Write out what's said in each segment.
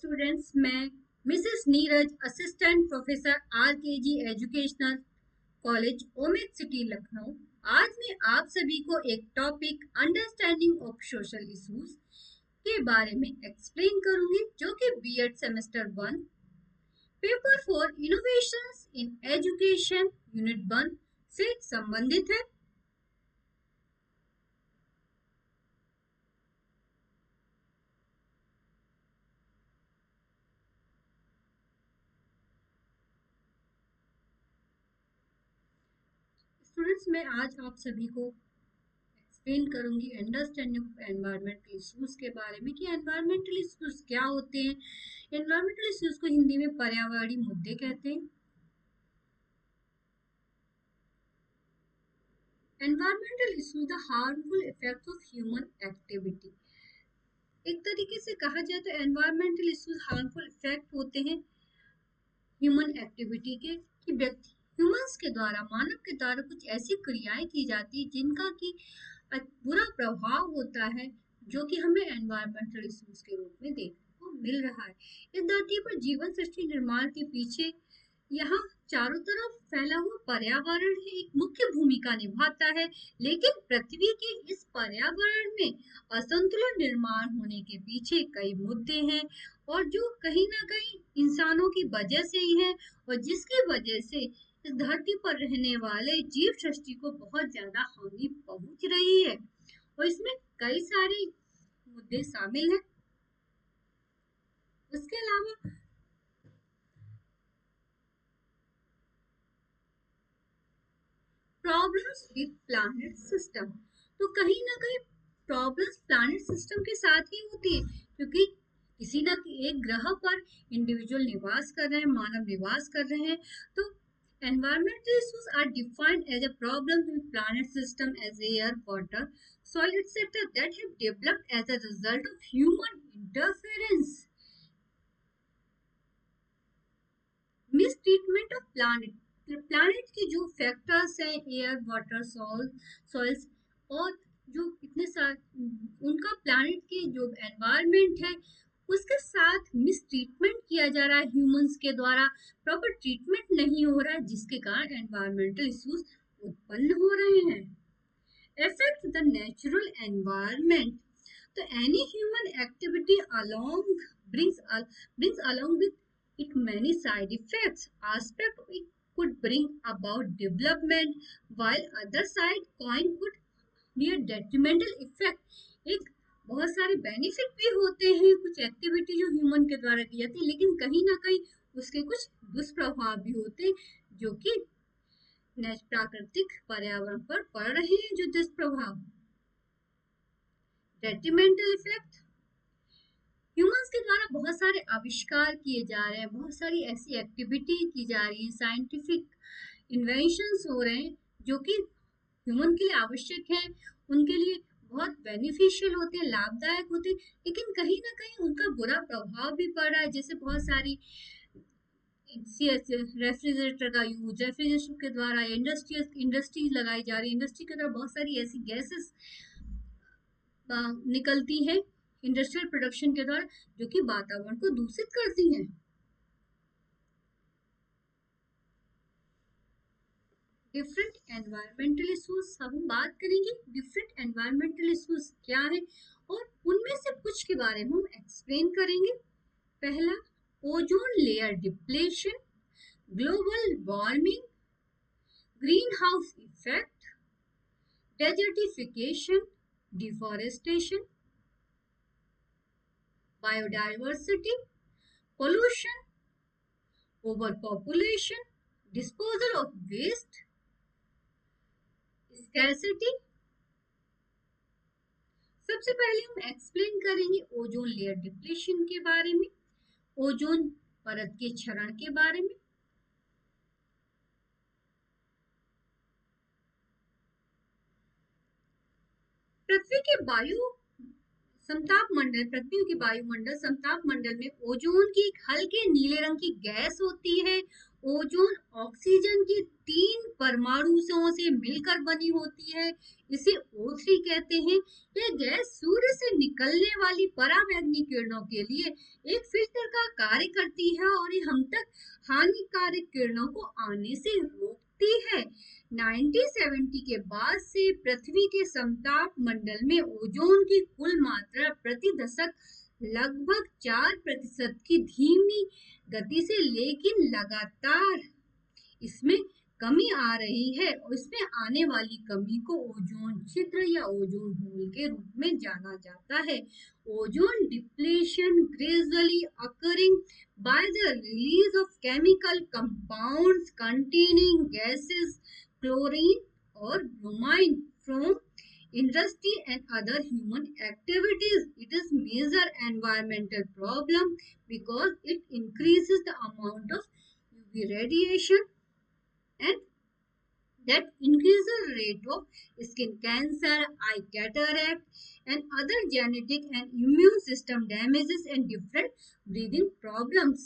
Students, मैं Mrs Neeraj, assistant professor RKG educational college Omaxe city Lucknow. आज मैं आप सभी को एक topic understanding of social issues के बारे में एक्सप्लेन करूंगी, जो कि BEd semester 1 paper for innovations in education unit 1 से संबंधित है। स्टूडेंट्स, मैं आज आप सभी को एक्सप्लेन करूंगी अंडरस्टैंडिंग ऑफ एनवायरमेंटल इश्यूज के बारे में कि एनवायरमेंटल इश्यूज क्या होते हैं। एनवायरमेंटल इश्यूज को हिंदी में पर्यावरणीय मुद्दे कहते हैं। Environmental issues the harmful effects of human activity. एक तरीके से कहा जाए तो एनवायरमेंटल इश्यूज हार्मफुल इफेक्ट होते हैं ह्यूमन एक्टिविटी के, कि व्यक्ति ह्यूमंस के द्वारा, मानव के द्वारा कुछ ऐसी क्रियाएं की जाती है जिनका कि बुरा प्रभाव होता है, जो कि हमें एनवायरमेंटल इश्यूज के रूप में देखने को मिल रहा है। इस धरती पर जीवन सृष्टि निर्माण के पीछे यहाँ चारों तरफ फैला हुआ पर्यावरण ही एक मुख्य भूमिका निभाता है, लेकिन पृथ्वी के इस पर्यावरण में असंतुलन निर्माण होने के पीछे कई मुद्दे हैं, और जो कहीं ना कहीं इंसानों की वजह से ही है, और जिसकी वजह से इस धरती पर रहने वाले जीव सृष्टि को बहुत ज्यादा हानि पहुंच रही है, और इसमें कई सारे मुद्दे शामिल हैं। उसके अलावा प्रॉब्लम्स विद प्लैनेट सिस्टम, तो कहीं ना कहीं प्रॉब्लम्स प्लैनेट सिस्टम के साथ ही होती है, क्योंकि किसी न एक ग्रह पर इंडिविजुअल निवास कर रहे हैं, मानव निवास कर रहे हैं। तो environmental issues are defined as a problem in planet system as air, water, soil, etc. that have developed as a result of human interference. Mistreatment of planet, planet के जो फैक्टर्स हैं, एयर, वाटर, सॉइल्स, और जो इतने सारे उनका planet के जो एनवायरनमेंट है उसके साथ मिसट्रीटमेंट किया जा रहा है ह्यूमंस के द्वारा, प्रॉपर ट्रीटमेंट नहीं हो रहा है, जिसके कारण एनवायरमेंटल इश्यूज उत्पन्न हो रहे हैं। Affect the natural environment, तो any human activity brings along with it many side effects. Aspect it could bring about development, while other side coin could be a detrimental effect. एक बहुत सारे benefit भी होते हैं कुछ एक्टिविटी जो human के द्वारा की जाती है, लेकिन कहीं ना कहीं उसके कुछ दुष्प्रभाव भी होते हैं, जो कि प्राकृतिक पर्यावरण पर पड़ रहे हैं। जो दुष्प्रभाव, डेट्रीमेंटल इफेक्ट, ह्यूमंस के द्वारा बहुत सारे आविष्कार किए जा रहे हैं, बहुत सारी ऐसी एक्टिविटी की जा रही है, साइंटिफिक इन्वेंशंस हो रहे हैं जो कि ह्यूमन के लिए आवश्यक है, उनके लिए बहुत बेनिफिशियल होते हैं, लाभदायक होते हैं, लेकिन कहीं ना कहीं उनका बुरा प्रभाव भी पड़ रहा है। जैसे बहुत सारी रेफ्रिजरेटर का यूज, रेफ्रिजरेशन के द्वारा इंडस्ट्रीज लगाई जा रही है, इंडस्ट्री के द्वारा बहुत सारी ऐसी गैसेस निकलती हैं इंडस्ट्रियल प्रोडक्शन के द्वारा, जो कि वातावरण को दूषित करती हैं। डिफरेंट एनवायरमेंटल इश्यूज, हम बात करेंगे डिफरेंट एनवायरमेंटल इश्यूज क्या है, और उनमें से कुछ के बारे में हम एक्सप्लेन करेंगे। पहला, ozone layer depletion, global warming, greenhouse effect, desertification, deforestation, biodiversity, pollution, overpopulation, disposal of waste, scarcity. सबसे पहले हम एक्सप्लेन करेंगे ओजोन लेयर डिप्लेशन के बारे में, ओजोन परत के क्षरण के बारे में। पृथ्वी के वायु समताप मंडल, पृथ्वी के वायुमंडल समताप मंडल में ओजोन की एक हल्के नीले रंग की गैस होती है, ओजोन ऑक्सीजन की 3 परमाणुओं से मिलकर बनी होती है, इसे O3 कहते हैं। यह गैस सूर्य से निकलने वाली पराबैंगनी किरणों के लिए एक फिल्टर का कार्य करती है और ये हम तक हानिकारक किरणों को आने से रोकती है। 1970 के बाद से पृथ्वी के समताप मंडल में ओजोन की कुल मात्रा प्रति दशक लगभग 4% की धीमी गति से लेकिन लगातार इसमें कमी आ रही है और इसमें आने वाली कमी को ओजोन छिद्र या ओजोन होल के रूप में जाना जाता है। Ozone depletion gradually occurring by the release of chemical compounds containing gases chlorine or bromine from industry and other human activities. It is major environmental problem because it increases the amount of UV radiation and that increases the rate of skin cancer, eye cataract and other genetic and immune system damages and different breathing problems.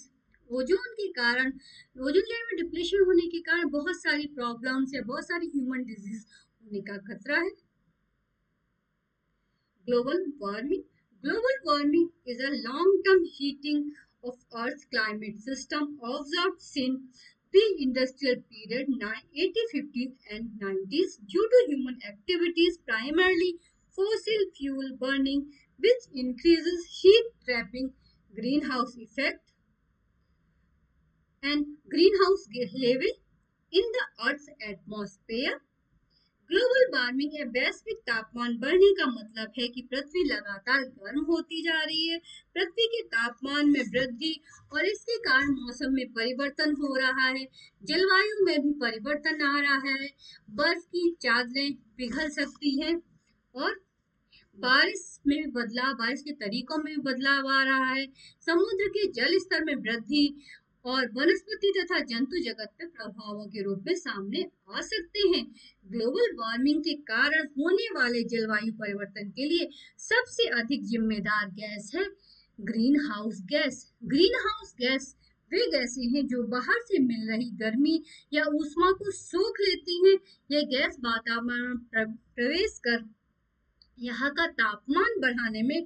Ozone के कारण ozone layer में depletion होने के कारण बहुत सारी problems या बहुत सारी ह्यूमन डिजीज होने का खतरा है। Global warming. Global warming is a long-term heating of Earth's climate system observed since pre-industrial period 1850s and 90s due to human activities, primarily fossil fuel burning, which increases heat trapping, greenhouse effect, and greenhouse level in the Earth's atmosphere. Global warming या वैश्विक तापमान बढ़ने का मतलब है कि पृथ्वी लगातार गर्म होती जा रही है। पृथ्वी के तापमान में वृद्धि और इसके कारण मौसम में परिवर्तन हो रहा है, जलवायु में भी परिवर्तन आ रहा है, बर्फ की चादरें पिघल सकती हैं और बारिश में भी बदलाव, बारिश के तरीकों में भी बदलाव आ रहा है, समुद्र के जल स्तर में वृद्धि और वनस्पति तथा जंतु जगत पे प्रभावों के रूप में सामने आ सकते हैं। ग्लोबल वार्मिंग के कारण होने वाले जलवायु परिवर्तन के लिए सबसे अधिक जिम्मेदार गैस है greenhouse gas. Greenhouse gas वे गैसें हैं जो बाहर से मिल रही गर्मी या ऊष्मा को सोख लेती हैं। यह गैस वातावरण में प्रवेश कर यहाँ का तापमान बढ़ाने में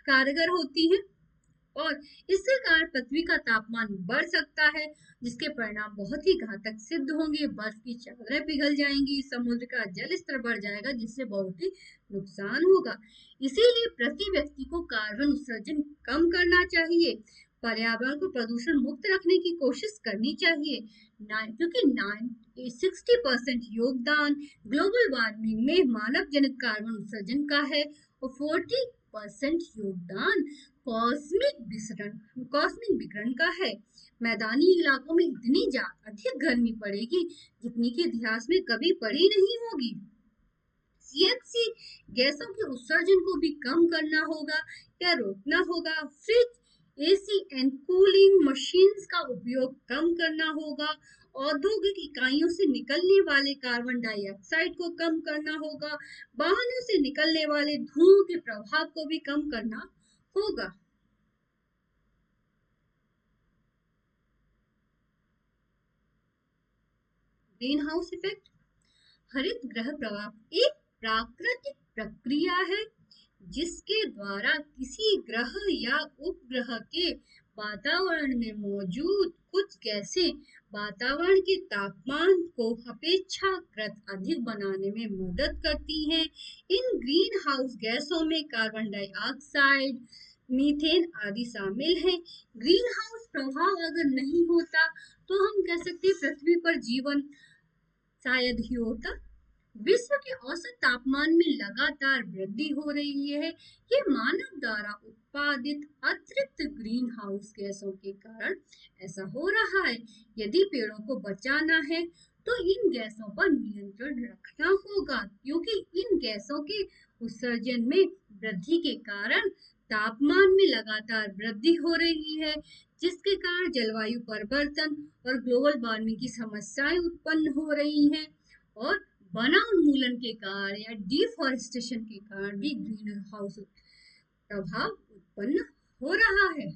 कारगर होती है और इसके कारण पृथ्वी का तापमान बढ़ सकता है, जिसके परिणाम बहुत ही घातक सिद्ध होंगे। बर्फ की चादरें पिघल जाएंगी, समुद्र का जल स्तर बढ़ जाएगा, जिससे बहुत ही नुकसान होगा। इसीलिए प्रति व्यक्ति को कार्बन उत्सर्जन कम करना चाहिए, पर्यावरण को प्रदूषण मुक्त रखने की कोशिश करनी चाहिए, क्योंकि 60% योगदान ग्लोबल वार्मिंग में मानव जनित कार्बन उत्सर्जन का है और 40% योगदान कॉस्मिक विकिरण का है। मैदानी इलाकों में इतनी अधिक गर्मी पड़ेगी जितनी कि इतिहास में कभी पड़ी नहीं होगी। CFC गैसों के उत्सर्जन को भी कम करना होगा या रोकना होगा। Fridge, AC and cooling machines का उपयोग कम करना होगा। औद्योगिक इकाइयों से निकलने वाले कार्बन डाइऑक्साइड को कम करना होगा। वाहनों से निकलने वाले धुओं के प्रभाव को भी कम करना होगा। Green house effect. हरित गृह प्रभाव एक प्राकृतिक प्रक्रिया है जिसके द्वारा किसी ग्रह या उपग्रह के वातावरण में मौजूद कुछ गैसें वातावरण के तापमान को अपेक्षाकृत अधिक बनाने में मदद करती हैं। इन ग्रीन हाउस गैसों में कार्बन डाइऑक्साइड, मीथेन आदि शामिल हैं। ग्रीन हाउस प्रभाव अगर नहीं होता तो हम कह सकते हैं पृथ्वी पर जीवन शायद ही होता। विश्व के औसत तापमान में लगातार वृद्धि हो रही है। ये मानव द्वारा उत्पादित अतिरिक्त ग्रीन हाउस गैसों के कारण ऐसा हो रहा है। यदि पेड़ों को बचाना है तो इन गैसों पर नियंत्रण रखना होगा, क्योंकि इन गैसों के उत्सर्जन में वृद्धि के कारण तापमान में लगातार वृद्धि हो रही है, जिसके कारण जलवायु परिवर्तन और ग्लोबल वार्मिंग की समस्याएं उत्पन्न हो रही हैं और वनोन्मूलन के कारण या डिफॉरेस्टेशन के कारण भी ग्रीन हाउस प्रभाव उत्पन्न हो रहा है।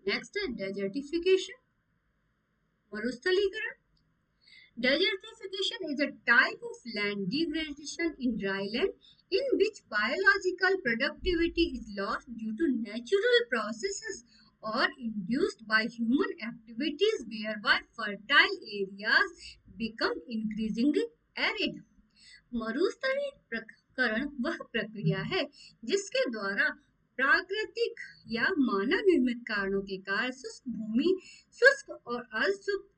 नेक्स्ट है डेजर्टिफिकेशन, मरुस्थलीकरण। Desertification is a type of land degradation in dry land in which biological productivity is lost due to natural processes or induced by human activities whereby fertile areas become increasingly arid. मरुस्थलीकरण वह प्रक्रिया है जिसके द्वारा प्राकृतिक या मानव निर्मित कारणों के कारण शुष्क भूमि, शुष्क और अशुष्क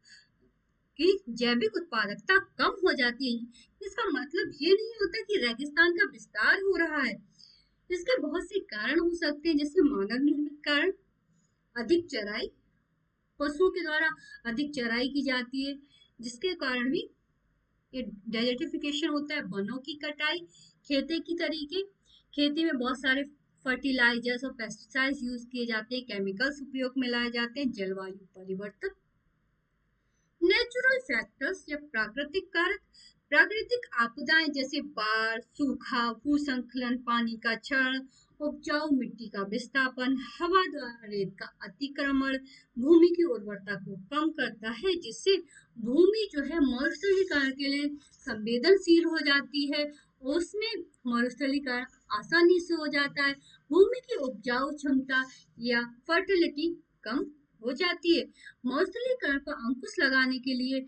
की जैविक उत्पादकता कम हो जाती है। इसका मतलब ये नहीं होता कि रेगिस्तान का विस्तार हो रहा है। इसके बहुत से कारण हो सकते हैं, जैसे मानव निर्मित कारण, अधिक चराई, पशुओं के द्वारा अधिक चराई की जाती है जिसके कारण भी ये डेजर्टिफिकेशन होता है। वनों की कटाई, खेती की तरीके, खेती में बहुत सारे फर्टिलाइजर्स और पेस्टिसाइड्स यूज किए जाते हैं, केमिकल्स उपयोग में लाए जाते हैं, जलवायु परिवर्तन। नेचुरल फैक्टर्स या प्राकृतिक कारक, प्राकृतिक आपदाएं जैसे बाढ़, सूखा, भूसंकलन, पानी का क्षरण, उपजाऊ मिट्टी का विस्थापन, हवा द्वारा रेत का अतिक्रमण भूमि की उर्वरता को कम करता है, जिससे भूमि जो है मरुस्थलीकरण के लिए संवेदनशील हो जाती है। उसमें मरुस्थलीकरण आसानी से हो जाता है। भूमि की उपजाऊ क्षमता या फर्टिलिटी कम हो जाती है। मरुस्थलीकरण पर अंकुश लगाने के लिए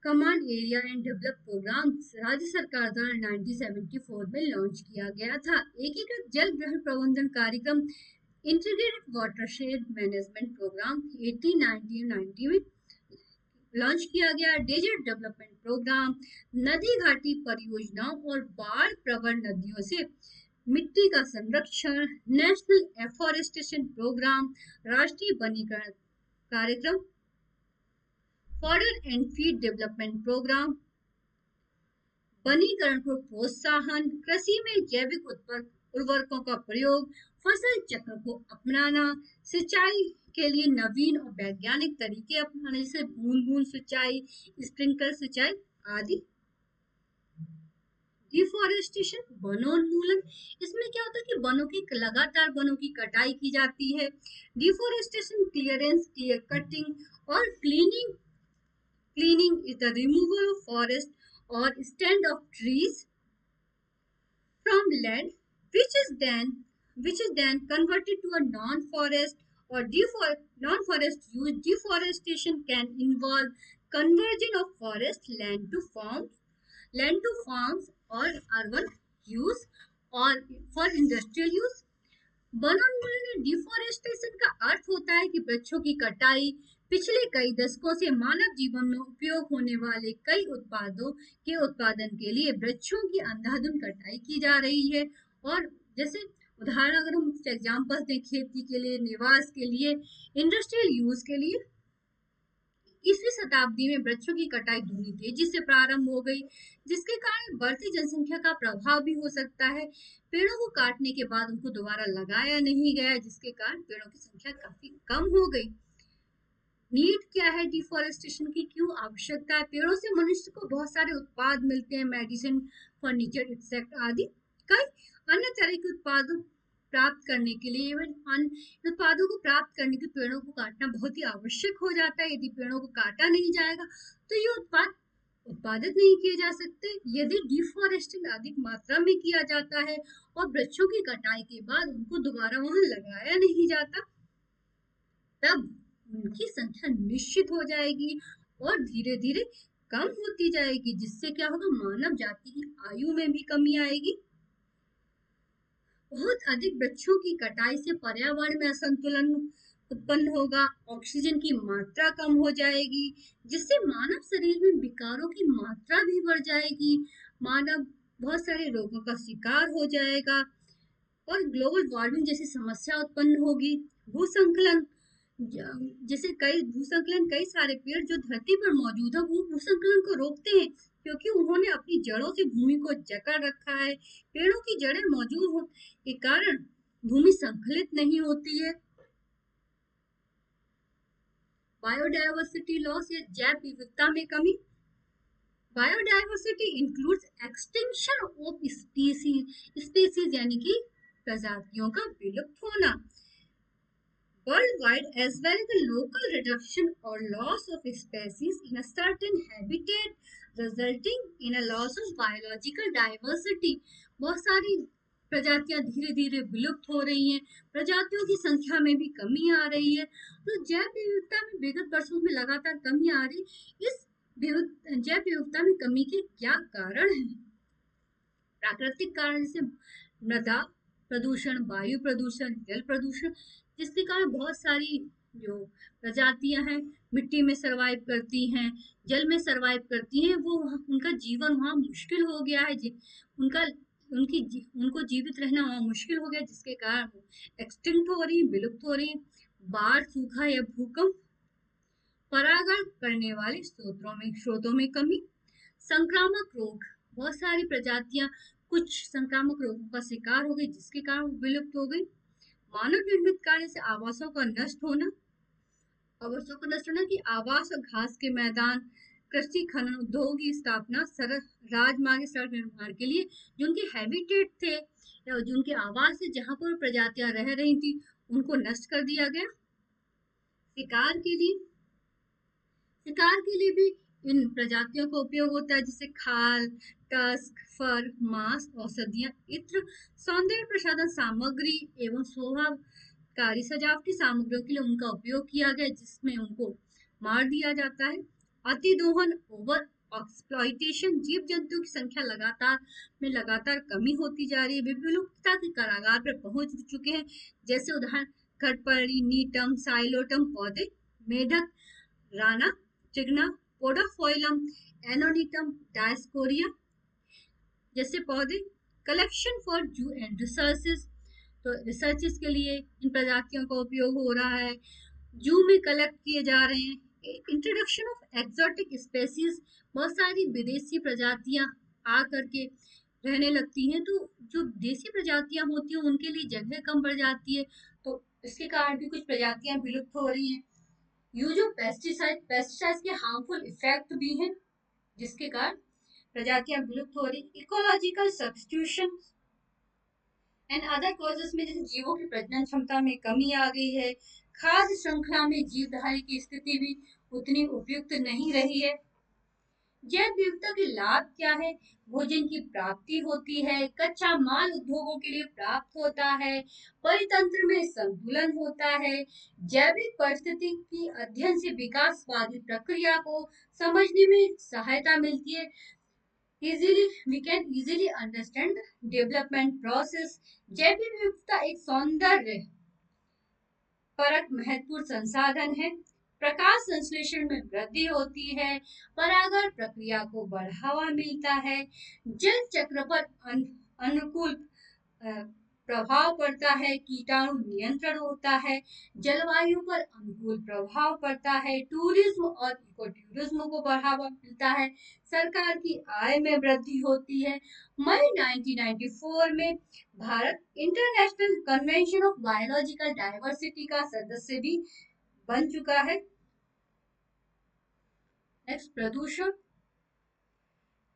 command area and develop programme राज्य सरकार द्वारा 1974 में लॉन्च किया गया था। एकीकृत जल ग्रहण प्रबंधन कार्यक्रम इंटीग्रेटेड वाटरशेड मैनेजमेंट प्रोग्राम 1990 में लॉन्च किया गया। डेजर्ट डेवलपमेंट प्रोग्राम नदी घाटी परियोजनाओं और बाढ़ प्रवण नदियों से मिट्टी का संरक्षण, नेशनल एफॉरेस्टेशन प्रोग्राम, राष्ट्रीय वनीकरण कार्यक्रम, fodder and feed development programme, वनीकरण को प्रोत्साहन, कृषि में जैविक उर्वरकों का प्रयोग, फसल चक्र को अपनाना, सिंचाई के लिए नवीन और वैज्ञानिक तरीके अपनाने, जैसे बूंद बूंद सिंचाई, स्प्रिंकलर सिंचाई आदि। डिफॉरेस्टेशन, वनोन्मूलन, इसमें क्या होता है कि वनों की लगातार वनों की कटाई की जाती है। डिफॉरेस्टेशन क्लियरेंस, क्लियर कटिंग और cleaning is the removal of forest और stand of trees from land which is then converted to a non-forest or non-forest use. Deforestation can involve conversion of forest land to farms or urban use or for industrial use. वनोन्मूलन या deforestation का अर्थ होता है कि वृक्षों की कटाई, पिछले कई दशकों से मानव जीवन में उपयोग होने वाले कई उत्पादों के उत्पादन के लिए वृक्षों की अंधाधुंध कटाई की जा रही है। और जैसे उदाहरण अगर हम एग्जाम्पल दें, खेती के लिए, निवास के लिए, इंडस्ट्रियल यूज के लिए, 21वीं शताब्दी में वृक्षों की कटाई धीमी तेजी से प्रारंभ हो गई, जिसके कारण बढ़ती जनसंख्या का प्रभाव भी हो सकता है। पेड़ों को काटने के बाद उनको दोबारा लगाया नहीं गया, जिसके कारण पेड़ों की संख्या काफी कम हो गई। नीड क्या है डिफॉरेस्टेशन की, क्यों आवश्यकता है? पेड़ों से मनुष्य को बहुत सारे उत्पाद मिलते हैं, मेडिसिन, फर्नीचर, इंसेक्ट आदि। कई अन्य तरह के उत्पादों प्राप्त करने के लिए, उत्पादों को प्राप्त करने के पेड़ों को काटना बहुत ही आवश्यक हो जाता है। यदि पेड़ों को काटा नहीं जाएगा तो ये उत्पाद उत्पादित नहीं किए जा सकते। यदि डिफॉरेस्टिंग अधिक मात्रा में किया जाता है और वृक्षों की कटाई के बाद उनको दोबारा वहां लगाया नहीं जाता, तब उनकी संख्या निश्चित हो जाएगी और धीरे धीरे कम होती जाएगी, जिससे क्या होगा, मानव जाति की आयु में भी कमी आएगी। बहुत अधिक वृक्षों की कटाई से पर्यावरण में असंतुलन उत्पन्न होगा, ऑक्सीजन की मात्रा कम हो जाएगी, जिससे मानव शरीर में विकारों की मात्रा भी बढ़ जाएगी। मानव बहुत सारे रोगों का शिकार हो जाएगा और ग्लोबल वार्मिंग जैसी समस्या उत्पन्न होगी। भूसंकलन, जैसे कई सारे पेड़ जो धरती पर मौजूद है वो भूसंकलन को रोकते हैं, क्योंकि उन्होंने अपनी जड़ों से भूमि को जकड़ रखा है। पेड़ों की जड़ें मौजूद होने के कारण भूमि संकलित नहीं होती है। बायोडायवर्सिटी लॉस या जैव विविधता में कमी। Biodiversity includes extinction of species यानी कि प्रजातियों का विलुप्त होना। worldwide as well as the local reduction or loss of species in a certain habitat resulting in a loss of biological diversity। बहुत सारी प्रजातियां धीरे धीरे विलुप्त हो रही हैं, प्रजातियों की संख्या में भी कमी आ रही है। तो जैव विविधता में विगत वर्षों में लगातार कमी आ रही, इस जैव विविधता में कमी के क्या कारण हैं? प्राकृतिक कारण से मृदा प्रदूषण, वायु प्रदूषण, जल प्रदूषण, जिसके कारण बहुत सारी जो प्रजातियां हैं मिट्टी में सरवाइव करती हैं, जल में सरवाइव करती हैं, वो उनका जीवन वहाँ मुश्किल हो गया है। उनका उनको जीवित रहना वहाँ मुश्किल हो गया, जिसके कारण वो एक्सटिंक्ट हो रही, विलुप्त हो रही। बाढ़, सूखा या भूकंप, परागण करने वाले स्रोतों में कमी, संक्रामक रोग, बहुत सारी प्रजातियां कुछ संक्रामक रोगों का शिकार हो गई, जिसके कारण विलुप्त हो गई। मानव निर्मित कार्य से आवासों का नष्ट होना, कि आवास और घास के मैदान, कृषि, खनन, उद्योग की स्थापना, राजमार्ग, सड़क निर्माण के लिए जो उनके हैबिटेट थे या जो उनके आवास थे, जहां पर प्रजातियां रह रही थी, उनको नष्ट कर दिया गया। शिकार के लिए भी इन प्रजातियों का उपयोग होता है, जैसे खाल, टस्क, फर, मांस, औषधियां, इत्र, सौंदर्य प्रसाधन सामग्री एवं शोभाकारी सजावटी सामग्रियों के लिए उनका उपयोग किया गया, जिसमें उनको मार दिया जाता है। अतिदोहन, ओवर एक्सप्लॉइटेशन, जीव जंतु की संख्या लगातार कमी होती जा रही है, विलुप्तता के कगार पर पहुंच चुके हैं। जैसे उदाहरण खटपड़ी, नीटम, साइलोटम पौधे, मेढक, राना, चिगना, पोडाफोइलम, एनोनिटम, डायस्कोरिया जैसे पौधे। कलेक्शन फॉर जू एंड रिसर्चेस, तो रिसर्चेस के लिए इन प्रजातियों का उपयोग हो रहा है, जू में कलेक्ट किए जा रहे हैं। इंट्रोडक्शन ऑफ एक्सोटिक स्पेसीज, बहुत सारी विदेशी प्रजातियां आ करके रहने लगती हैं, तो जो देसी प्रजातियां होती हैं उनके लिए जगह कम पड़ जाती है, तो इसके कारण भी कुछ प्रजातियां विलुप्त हो रही हैं। यूज ऑफ पेस्टिसाइड के हार्मफुल इफेक्ट भी हैं, जिसके कारण प्रजातियां विलुप्त हो रही। Ecological substitution and other causes में जैसे जीवों की प्रजनन क्षमता में कमी आ गई है, खाद्य श्रृंखला में जीवधारी की स्थिति भी उतनी उपयुक्त नहीं रही है। जैव विविधता के लाभ क्या है? भोजन की प्राप्ति होती है, कच्चा माल उद्योगों के लिए प्राप्त होता है, परितंत्र में संतुलन होता है, जैविक परिस्थिति की अध्ययन से विकासवादी प्रक्रिया को समझने में सहायता मिलती है। we can easily understand the development process। जैव विविधता एक सौंदर्य परक महत्वपूर्ण संसाधन है। प्रकाश संश्लेषण में वृद्धि होती है, परागण प्रक्रिया को बढ़ावा मिलता है, जल चक्र पर अनुकूल प्रभाव पड़ता है, कीटाणु नियंत्रण होता है, जलवायु पर अनुकूल प्रभाव पड़ता है, टूरिज्म और इको टूरिज्म को बढ़ावा मिलता है, सरकार की आय में वृद्धि होती है। मई 1994 में Bharat international convention of biological diversity का सदस्य भी बन चुका है। नेक्स्ट,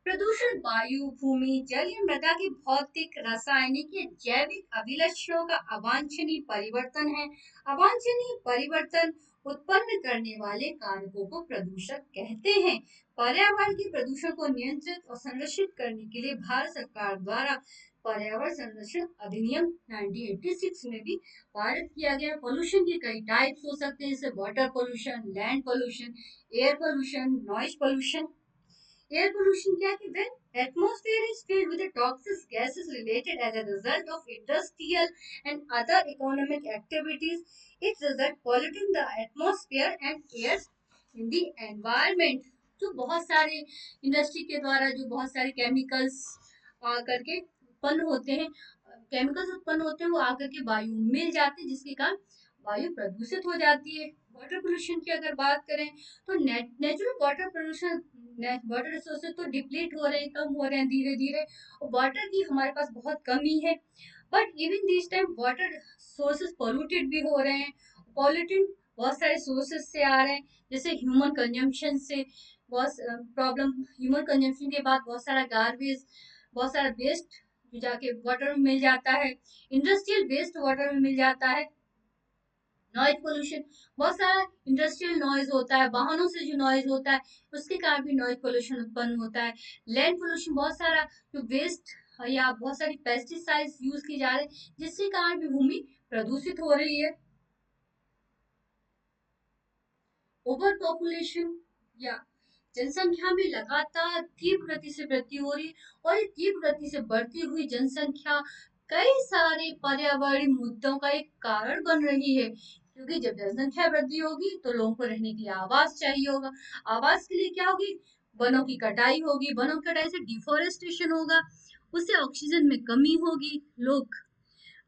प्रदूषण वायु, भूमि, जल या मृदा के भौतिक, रासायनिक या जैविक अभिलक्षणों का अवांछनीय परिवर्तन है। अवांछनीय परिवर्तन उत्पन्न करने वाले कारकों को प्रदूषक कहते हैं। पर्यावरण के प्रदूषण को नियंत्रित और संरक्षित करने के लिए भारत सरकार द्वारा पर्यावरण संरक्षण अधिनियम 1986 में भी पारित किया गया। पोल्यूशन के कई टाइप्स हो सकते हैं, जैसे water pollution, land pollution, air pollution, noise pollution. Air pollution क्या है? When atmosphere is filled with the toxic gases related as a result of industrial and other economic activities, it results polluting the atmosphere and air in the environment। तो बहुत सारे industry के द्वारा जो बहुत सारे केमिकल्स आकर के उत्पन्न होते हैं, वो आकर के वायु में मिल जाते हैं, जिसके कारण वायु प्रदूषित हो जाती है। वाटर पोल्यूशन की अगर बात करें तो natural water pollution, water resources तो डिप्लीट हो रहे हैं, कम हो रहे हैं धीरे धीरे, और वाटर की हमारे पास बहुत कमी है। But even this time water sources polluted भी हो रहे हैं। पॉल्यूटेंट बहुत सारे सोर्सेज से आ रहे हैं, जैसे ह्यूमन कंजम्पशन से बहुत प्रॉब्लम। ह्यूमन कंजम्पशन के बाद बहुत सारा गार्बेज, बहुत सारा वेस्ट जाके वाटर में मिल जाता है, इंडस्ट्रियल वेस्ट वाटर में मिल जाता है। नॉइज पोल्यूशन, बहुत सारा इंडस्ट्रियल नॉइज होता है, वाहनों से जो नॉइज होता है उसके कारण भी नॉइज पोल्यूशन उत्पन्न होता है। लैंड पोल्यूशन, बहुत सारा जो वेस्ट या बहुत सारी पेस्टिसाइड्स यूज की जा रहे हैं जिसके कारण भी भूमि प्रदूषित हो रही है। ओवर पॉपुलेशन या जनसंख्या में लगातार तीव्र गति से वृद्धि हो रही है, और ये तीव्र गति से बढ़ती हुई जनसंख्या कई सारे पर्यावरणीय मुद्दों का एक कारण बन रही है, क्योंकि जब जनसंख्या वृद्धि होगी तो लोगों को रहने के लिए आवास चाहिए होगा। आवास के लिए क्या होगी? वनों की कटाई होगी, वनों की कटाई से डिफोरेस्टेशन होगा, उससे ऑक्सीजन में कमी होगी, लोग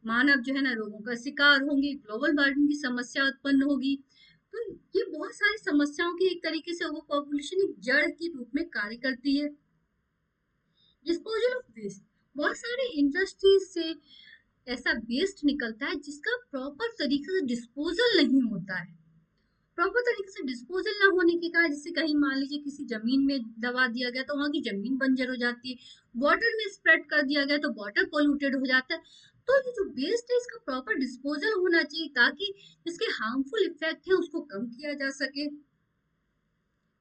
मानव जो है ना रोगों का शिकार होंगे, ग्लोबल वार्मिंग की समस्या उत्पन्न होगी। तो ये बहुत सारी समस्याओं की एक तरीके से ओवर पॉपुलेशन एक जड़ के रूप में कार्य करती है। डिस्पोजल ऑफ वेस्ट, बहुत सारे इंडस्ट्रीज से ऐसा वेस्ट निकलता है जिसका प्रॉपर तरीके से डिस्पोजल नहीं होता है। प्रॉपर तरीके से डिस्पोजल ना होने के कारण, जैसे कहीं मान लीजिए किसी जमीन में दबा दिया गया तो वहां की जमीन बंजर हो जाती है, वाटर में स्प्रेड कर दिया गया तो वाटर पोल्यूटेड हो जाता है। तो ये जो वेस्ट है इसका प्रॉपर डिस्पोजल होना चाहिए ताकि इसके हार्मफुल इफेक्ट है उसको कम किया जा सके।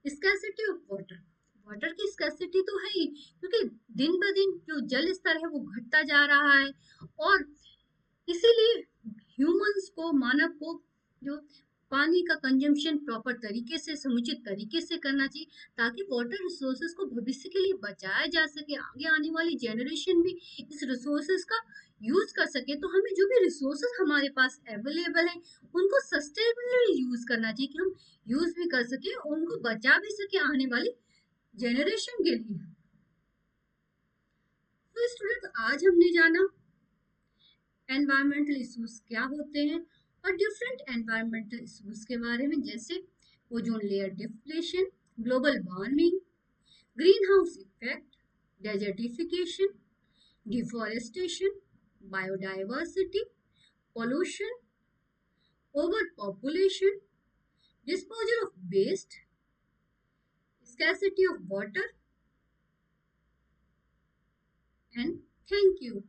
स्कैर्सिटी ऑफ वाटर, वाटर की स्कैर्सिटी तो है ही, क्योंकि दिन ब दिन जो जल स्तर है वो घटता जा रहा है, और इसीलिए ह्यूमंस को, मानव को जो पानी का कंजम्पशन प्रॉपर तरीके से, समुचित तरीके से करना चाहिए ताकि वाटर रिसोर्सेज को भविष्य के लिए बचाया जा सके, आगे आने वाली जनरेशन भी इस रिसोर्सेज का यूज कर सके। तो हमें जो भी रिसोर्सेज हमारे पास अवेलेबल है उनको सस्टेनेबली यूज करना चाहिए, कि हम यूज भी कर सके और उनको बचा भी सके आने वाली जनरेशन के लिए। तो स्टूडेंट, आज हमने जाना एनवायरमेंटल इश्यूज क्या होते हैं और डिफरेंट एनवायरमेंटल इश्यूज के बारे में, जैसे ozone layer depletion, global warming, greenhouse effect, desertification, deforestation, biodiversity, pollution, over population, disposal of waste, scarcity of water, and thank you.